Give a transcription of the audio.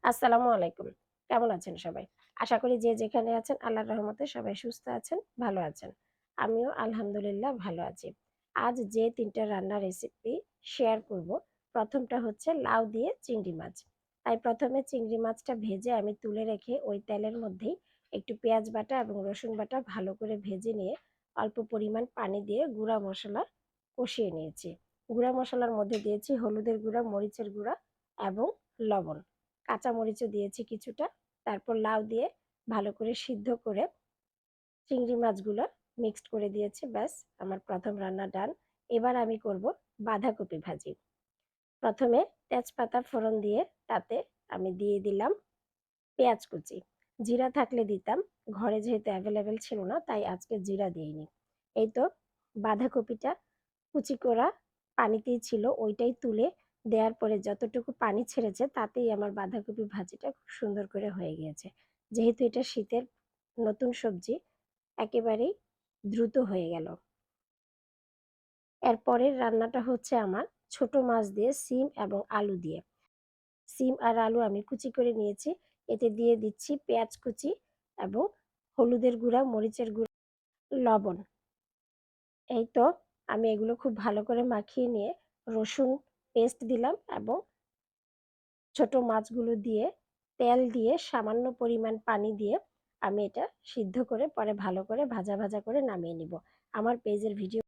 আসসালামু আলাইকুম। কেমন আছেন সবাই? আশা করি যে যেখানে আছেন আল্লাহর রহমতে সবাই সুস্থ আছেন, ভালো আছেন। আমিও আলহামদুলিল্লাহ ভালো আছি। আজ যে ৩ টা রান্নার রেসিপি শেয়ার করব, ১ম টা হচ্ছে লাউ দিয়ে চিংড়ি মাছ। তাই ১ম এ চিংড়ি মাছটা ভেজে আমি তুলে রেখে ওই তেলের মধ্যেই একটু পেঁয়াজ বাটা এবং রসুন বাটা ভালো করে ভেজে নিয়ে অল্প পরিমাণ পানি দিয়ে গুঁড়া মসলা কষিয়ে নিয়েছি। গুঁড়া মসলার মধ্যে দিয়েছি হলুদের গুঁড়া, মরিচের গুঁড়া এবং লবণ। কাঁচা মরিচও দিয়েছি কিছুটা। তারপর লাউ দিয়ে ভালো করে সিদ্ধ করে চিংড়ি মাছগুলো মিক্সড করে দিয়েছি। ব্যাস আমার ১ম রান্না ডান। এবার আমি করব বাঁধাকপি ভাজি। ১ম এ তেজপাতা ফোড়ন দিয়ে তাতে আমি দিয়ে দিলাম পেঁয়াজ কুচি। জিরা থাকলে দিতাম। ঘরে যেহেতু এভেইলেবল ছিল না তাই আজকে জিরা দেইনি। এই তো বাঁধাকপিটা কুচি করা পানিতেই ছিল, ওইটাই তুলে দেওয়ার পরে যতটুকু পানি ছেড়েছে তাতেই আমার বাঁধাকপি ভাজিটা খুব সুন্দর করে হয়ে গিয়েছে। যেহেতু এটা শীতের নতুন সবজি, একেবারেই দ্রুত হয়ে গেল। এর পরের রান্নাটা হচ্ছে আমার ছোট মাছ দিয়ে সিম এবং আলু দিয়ে। সিম আর আলু আমি কুচি করে নিয়েছি। এতে দিয়ে দিচ্ছি পেঁয়াজ কুচি এবং হলুদের গুঁড়া, মরিচের গুঁড়া, লবণ। এই তো আমি এগুলো খুব ভালো করে মাখিয়ে নিয়ে রসুন পেস্ট দিলাম এবং ছোট মাছগুলো দিয়ে তেল দিয়ে সামান্য পরিমাণ পানি দিয়ে আমি এটা সিদ্ধ করে পরে ভালো করে ভাজা ভাজা করে নামিয়ে নিব। আমার পেজের ভিডিও